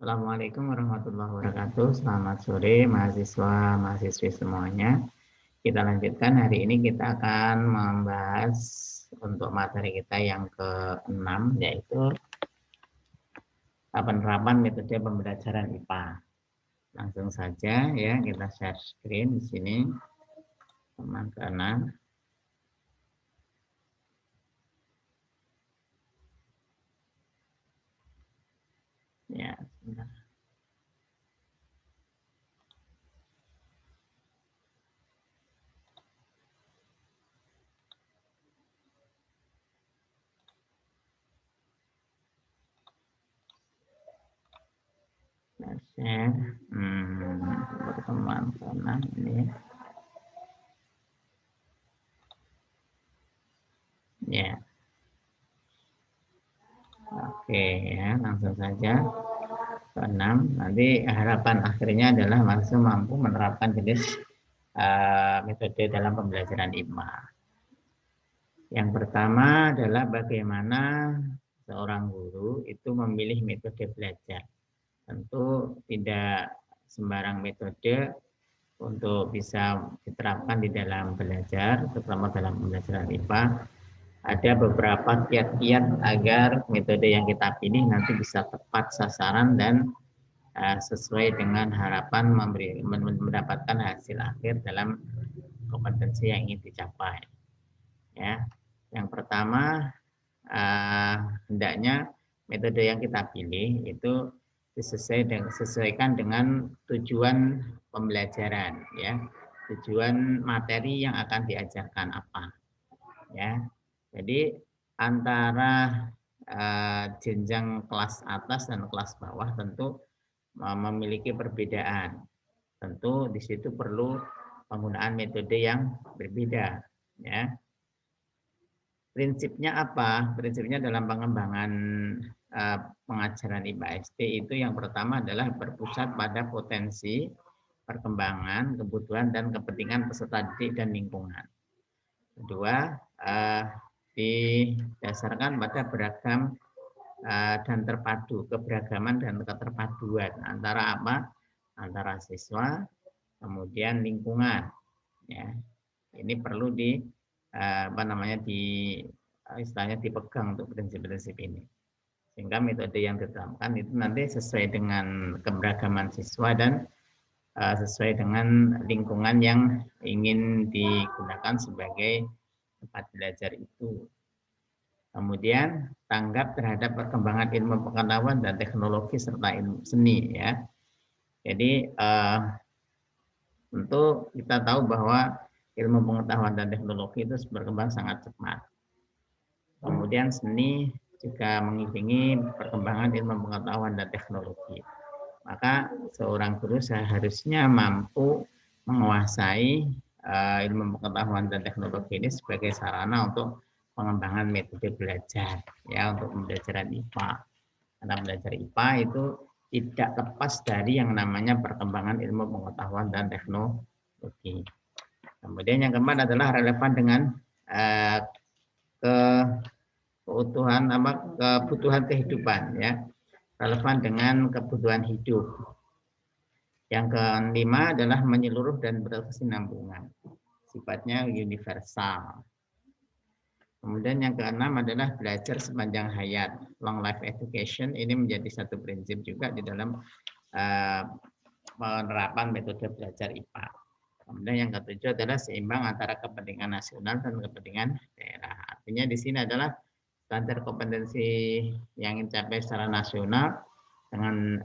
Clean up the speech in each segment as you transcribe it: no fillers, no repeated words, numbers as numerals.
Assalamualaikum warahmatullahi wabarakatuh. Selamat sore mahasiswa-mahasiswi semuanya. Kita lanjutkan, hari ini kita akan membahas untuk materi kita yang ke-6, yaitu penerapan metode pembelajaran IPA. Langsung saja ya, kita share screen di sini. Teman ke-6. Ya, sebentar. Share pertemuan ke-6 ini. Ya. Oke ya, langsung saja. Keenam, nanti harapan akhirnya adalah mahasiswa mampu menerapkan jenis metode dalam pembelajaran IPA. Yang pertama adalah bagaimana seorang guru itu memilih metode belajar. Tentu tidak sembarang metode untuk bisa diterapkan di dalam belajar, terutama dalam pembelajaran IPA. Ada beberapa kiat-kiat agar metode yang kita pilih nanti bisa tepat sasaran dan sesuai dengan harapan mendapatkan hasil akhir dalam kompetensi yang ingin dicapai. Ya, yang pertama hendaknya metode yang kita pilih itu disesuaikan dengan tujuan pembelajaran, ya, tujuan materi yang akan diajarkan apa, ya. Jadi antara jenjang kelas atas dan kelas bawah tentu memiliki perbedaan. Tentu di situ perlu penggunaan metode yang berbeda, ya. Prinsipnya apa? Prinsipnya dalam pengembangan pengajaran IPA SD itu yang pertama adalah berpusat pada potensi, perkembangan, kebutuhan dan kepentingan peserta didik dan lingkungan. Kedua, didasarkan pada beragam dan terpadu, keberagaman dan keterpaduan antara apa? Antara siswa, kemudian lingkungan. Ya, ini perlu istilahnya dipegang untuk prinsip-prinsip ini. Sehingga metode yang diterapkan itu nanti sesuai dengan keberagaman siswa dan sesuai dengan lingkungan yang ingin digunakan sebagai tempat belajar itu. Kemudian tanggap terhadap perkembangan ilmu pengetahuan dan teknologi serta ilmu seni, ya. Jadi tentu kita tahu bahwa ilmu pengetahuan dan teknologi itu berkembang sangat cepat. Kemudian seni juga mengiringi perkembangan ilmu pengetahuan dan teknologi. Maka seorang guru seharusnya mampu menguasai ilmu pengetahuan dan teknologi ini sebagai sarana untuk pengembangan metode belajar, ya, untuk pembelajaran IPA. Karena belajar IPA itu tidak lepas dari yang namanya perkembangan ilmu pengetahuan dan teknologi. Kemudian yang keempat adalah relevan dengan kebutuhan kehidupan, ya, relevan dengan kebutuhan hidup. Yang kelima adalah menyeluruh dan berkesinambungan, sifatnya universal. Kemudian yang keenam adalah belajar sepanjang hayat, long life education. Ini menjadi satu prinsip juga di dalam penerapan metode belajar IPA. Kemudian yang ketujuh adalah seimbang antara kepentingan nasional dan kepentingan daerah. Artinya di sini adalah standar kompetensi yang dicapai secara nasional dengan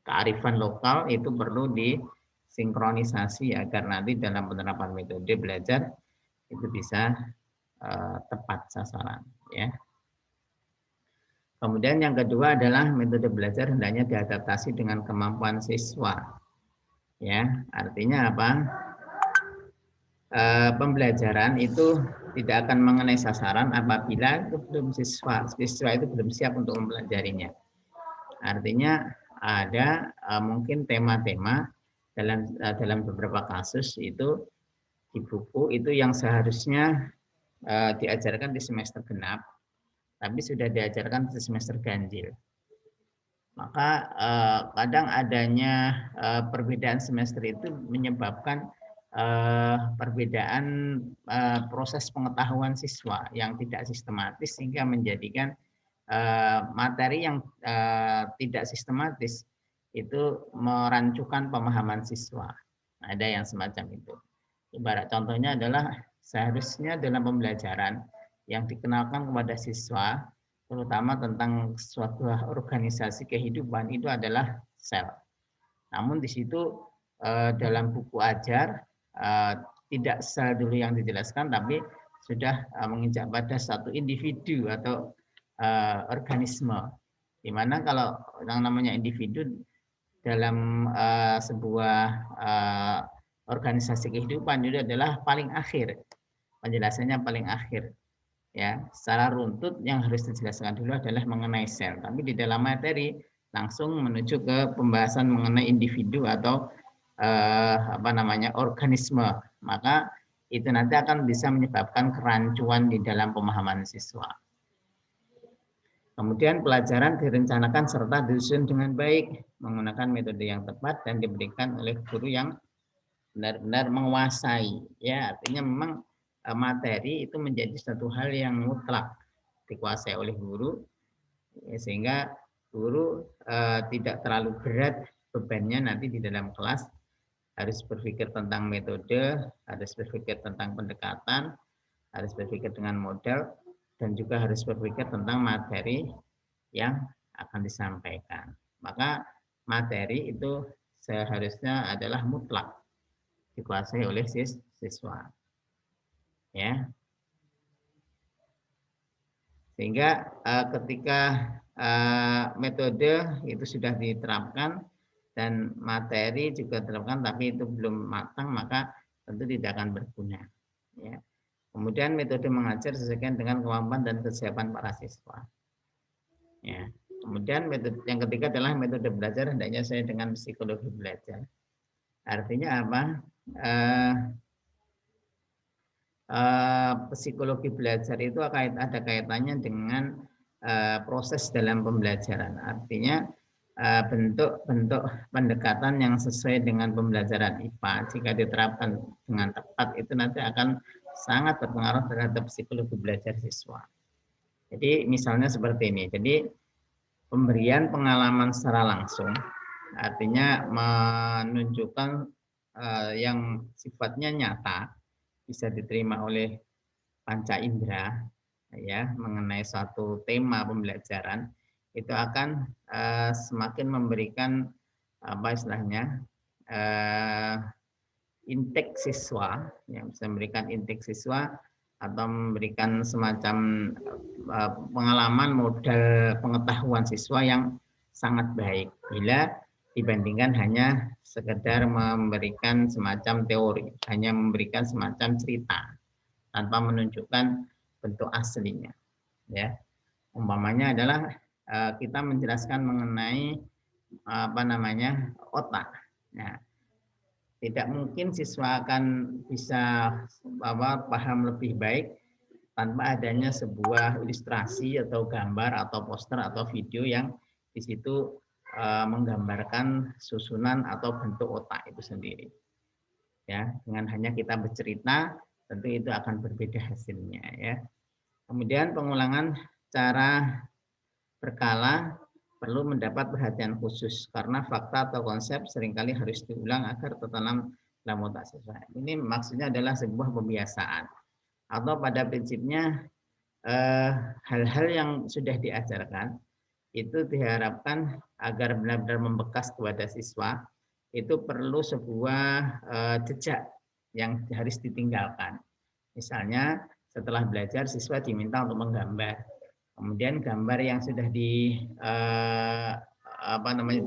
kearifan lokal itu perlu disinkronisasi agar nanti dalam penerapan metode belajar itu bisa tepat sasaran, ya. Kemudian yang kedua adalah metode belajar hendaknya diadaptasi dengan kemampuan siswa, ya. Artinya apa? Pembelajaran itu tidak akan mengenai sasaran apabila itu belum siswa itu belum siap untuk mempelajarinya. Artinya ada mungkin tema-tema dalam beberapa kasus itu di buku itu yang seharusnya diajarkan di semester genap, tapi sudah diajarkan di semester ganjil. Maka kadang adanya perbedaan semester itu menyebabkan perbedaan proses pengetahuan siswa yang tidak sistematis sehingga menjadikan materi yang tidak sistematis itu merancukan pemahaman siswa. Ada yang semacam itu. Ibarat contohnya adalah seharusnya dalam pembelajaran yang dikenalkan kepada siswa terutama tentang suatu organisasi kehidupan itu adalah sel. Namun di situ dalam buku ajar tidak sel dulu yang dijelaskan, tapi sudah menginjak pada satu individu atau organisme. Di mana kalau yang namanya individu dalam sebuah organisasi kehidupan itu adalah paling akhir, penjelasannya paling akhir. Ya, secara runtut yang harus dijelaskan dulu adalah mengenai sel, tapi di dalam materi langsung menuju ke pembahasan mengenai individu atau organisme. Maka itu nanti akan bisa menyebabkan kerancuan di dalam pemahaman siswa. Kemudian pelajaran direncanakan serta disusun dengan baik menggunakan metode yang tepat dan diberikan oleh guru yang benar-benar menguasai. Ya, artinya memang materi itu menjadi satu hal yang mutlak dikuasai oleh guru, sehingga guru tidak terlalu berat bebannya nanti di dalam kelas, harus berpikir tentang metode, harus berpikir tentang pendekatan, harus berpikir dengan model, dan juga harus berpikir tentang materi yang akan disampaikan. Maka materi itu seharusnya adalah mutlak dikuasai oleh siswa. Ya, sehingga ketika metode itu sudah diterapkan dan materi juga diterapkan tapi itu belum matang, maka tentu tidak akan berguna. Ya. Kemudian metode mengajar sesuaikan dengan kemampuan dan kesiapan para siswa. Ya. Kemudian metode yang ketiga adalah metode belajar hendaknya sesuai dengan psikologi belajar. Artinya apa? Psikologi belajar itu ada kaitannya dengan proses dalam pembelajaran. Artinya bentuk-bentuk pendekatan yang sesuai dengan pembelajaran IPA jika diterapkan dengan tepat itu nanti akan sangat berpengaruh terhadap psikologi belajar siswa. Jadi misalnya seperti ini. Jadi pemberian pengalaman secara langsung artinya menunjukkan yang sifatnya nyata bisa diterima oleh panca indera ya mengenai suatu tema pembelajaran itu akan semakin memberikan apa istilahnya intake siswa yang bisa memberikan intake siswa atau memberikan semacam pengalaman modal pengetahuan siswa yang sangat baik bila dibandingkan hanya sekedar memberikan semacam teori, hanya memberikan semacam cerita tanpa menunjukkan bentuk aslinya. Ya, umpamanya adalah kita menjelaskan mengenai otak. Nah, tidak mungkin siswa akan bisa paham lebih baik tanpa adanya sebuah ilustrasi atau gambar atau poster atau video yang di situ menggambarkan susunan atau bentuk otak itu sendiri. Ya, dengan hanya kita bercerita, tentu itu akan berbeda hasilnya. Ya. Kemudian pengulangan cara berkala perlu mendapat perhatian khusus karena fakta atau konsep seringkali harus diulang agar tertanam dalam otak siswa. Ini maksudnya adalah sebuah pembiasaan atau pada prinsipnya hal-hal yang sudah diajarkan itu diharapkan agar benar-benar membekas kepada siswa itu perlu sebuah jejak yang harus ditinggalkan. Misalnya setelah belajar siswa diminta untuk menggambar, kemudian gambar yang sudah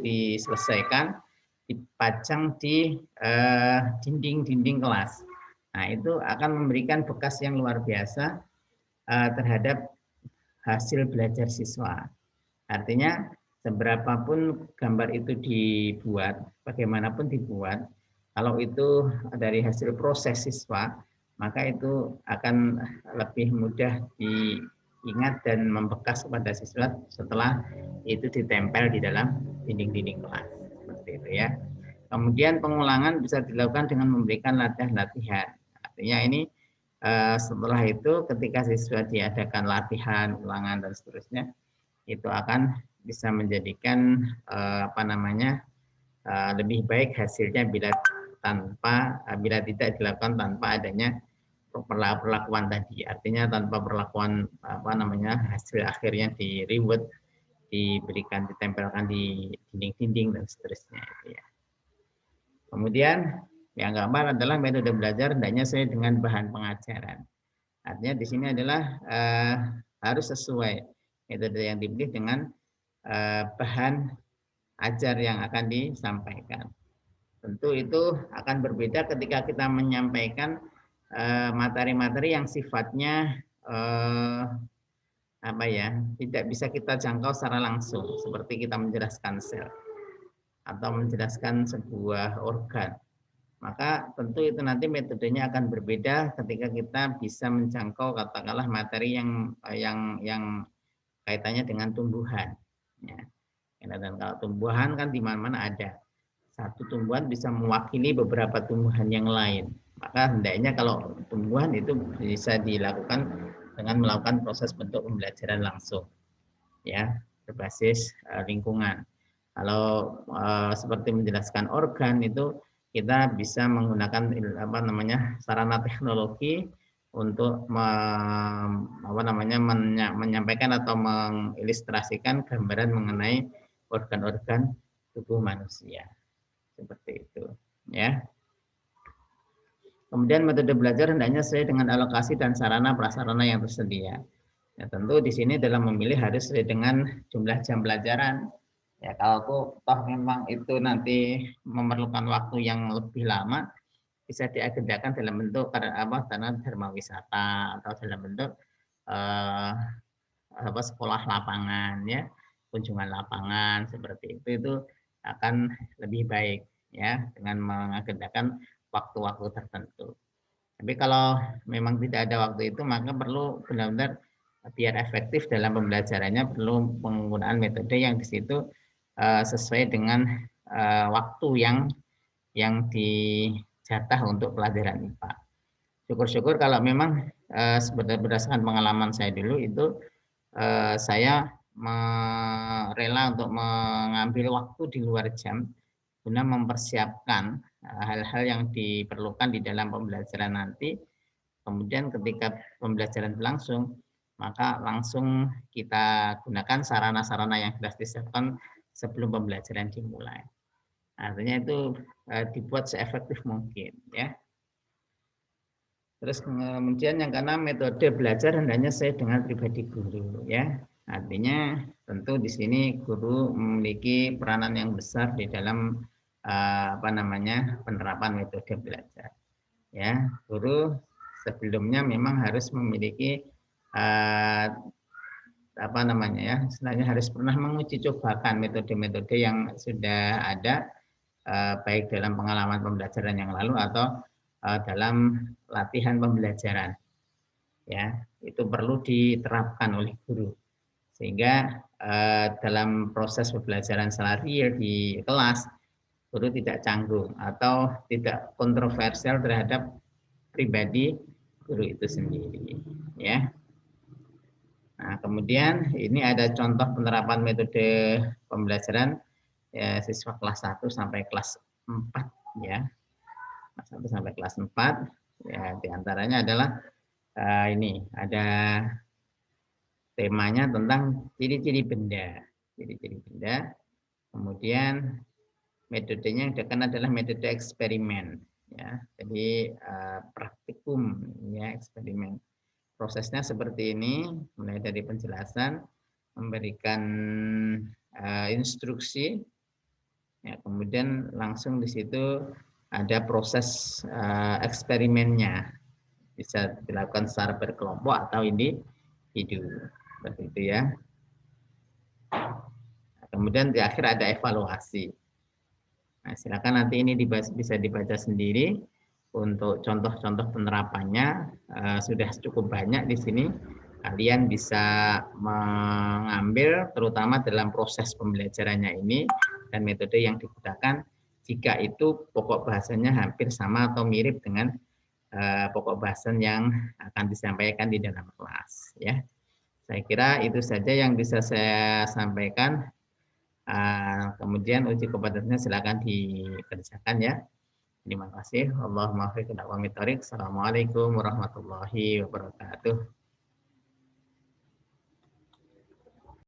diselesaikan dipajang di dinding-dinding kelas. Nah itu akan memberikan bekas yang luar biasa terhadap hasil belajar siswa. Artinya seberapapun gambar itu dibuat, bagaimanapun dibuat, kalau itu dari hasil proses siswa, maka itu akan lebih mudah ingat dan membekas pada siswa setelah itu ditempel di dalam dinding-dinding kelas. Seperti itu ya. Kemudian pengulangan bisa dilakukan dengan memberikan latihan-latihan. Artinya ini setelah itu ketika siswa diadakan latihan, ulangan dan seterusnya, itu akan bisa menjadikan lebih baik hasilnya bila tidak dilakukan tanpa adanya perlakuan tadi. Artinya tanpa perlakuan hasil akhirnya di reward, diberikan, ditempelkan di dinding-dinding dan seterusnya itu ya. Kemudian yang keempat adalah metode belajar hendaknya sesuai dengan bahan pengajaran. Artinya di sini adalah harus sesuai metode yang dipilih dengan bahan ajar yang akan disampaikan. Tentu itu akan berbeda ketika kita menyampaikan materi-materi yang sifatnya tidak bisa kita jangkau secara langsung, seperti kita menjelaskan sel atau menjelaskan sebuah organ. Maka tentu itu nanti metodenya akan berbeda ketika kita bisa menjangkau katakanlah materi yang kaitannya dengan tumbuhan. Ya. Dan kalau tumbuhan kan di mana-mana ada. Satu tumbuhan bisa mewakili beberapa tumbuhan yang lain. Maka hendaknya kalau tumbuhan itu bisa dilakukan dengan melakukan proses bentuk pembelajaran langsung, ya, berbasis lingkungan. Kalau seperti menjelaskan organ itu kita bisa menggunakan sarana teknologi untuk menyampaikan atau mengilustrasikan gambaran mengenai organ-organ tubuh manusia. Seperti itu, ya. Kemudian metode belajar hendaknya sesuai dengan alokasi dan sarana prasarana yang tersedia. Ya, tentu di sini dalam memilih harus sesuai dengan jumlah jam pelajaran. Ya, kalau toh memang itu nanti memerlukan waktu yang lebih lama, bisa diagendakan dalam bentuk dharma wisata atau dalam bentuk sekolah lapangan, ya, kunjungan lapangan seperti itu akan lebih baik, ya, dengan mengagendakan waktu-waktu tertentu. Tapi kalau memang tidak ada waktu itu, maka perlu benar-benar biar efektif dalam pembelajarannya perlu penggunaan metode yang di situ sesuai dengan waktu yang dijatah untuk pelajaran IPA. Syukur-syukur kalau memang berdasarkan pengalaman saya dulu itu saya rela untuk mengambil waktu di luar jam guna mempersiapkan hal-hal yang diperlukan di dalam pembelajaran nanti. Kemudian ketika pembelajaran berlangsung, maka langsung kita gunakan sarana-sarana yang sudah disiapkan sebelum pembelajaran dimulai. Artinya itu dibuat seefektif mungkin, ya. Terus kemudian yang keenam, metode belajar hendaknya sesuai dengan pribadi guru, ya. Artinya tentu di sini guru memiliki peranan yang besar di dalam penerapan metode belajar. Ya, guru sebelumnya memang harus memiliki istilahnya harus pernah menguji cobakan metode-metode yang sudah ada baik dalam pengalaman pembelajaran yang lalu atau dalam latihan pembelajaran. Ya, itu perlu diterapkan oleh guru sehingga dalam proses pembelajaran secara real di kelas guru tidak canggung atau tidak kontroversial terhadap pribadi guru itu sendiri, ya. Nah, kemudian ini ada contoh penerapan metode pembelajaran ya, siswa kelas 1 sampai kelas 4, ya. Kelas 1 sampai kelas 4, ya, diantaranya adalah ini ada temanya tentang ciri-ciri benda. Ciri-ciri benda. Kemudian metodenya yang digunakan adalah metode eksperimen, ya. Jadi praktikum, ya, eksperimen. Prosesnya seperti ini, mulai dari penjelasan, memberikan instruksi, ya, kemudian langsung di situ ada proses eksperimennya, bisa dilakukan secara berkelompok atau individu, seperti itu, ya. Kemudian di akhir ada evaluasi. Nah, silakan nanti ini bisa dibaca sendiri untuk contoh-contoh penerapannya. Sudah cukup banyak di sini kalian bisa mengambil terutama dalam proses pembelajarannya ini, dan metode yang digunakan jika itu pokok bahasanya hampir sama atau mirip dengan pokok bahasan yang akan disampaikan di dalam kelas, ya. Saya kira itu saja yang bisa saya sampaikan. Kemudian uji kompetensinya silakan dikerjakan, ya. Terima kasih. Allahumma fiqh wa Assalamualaikum warahmatullahi wabarakatuh.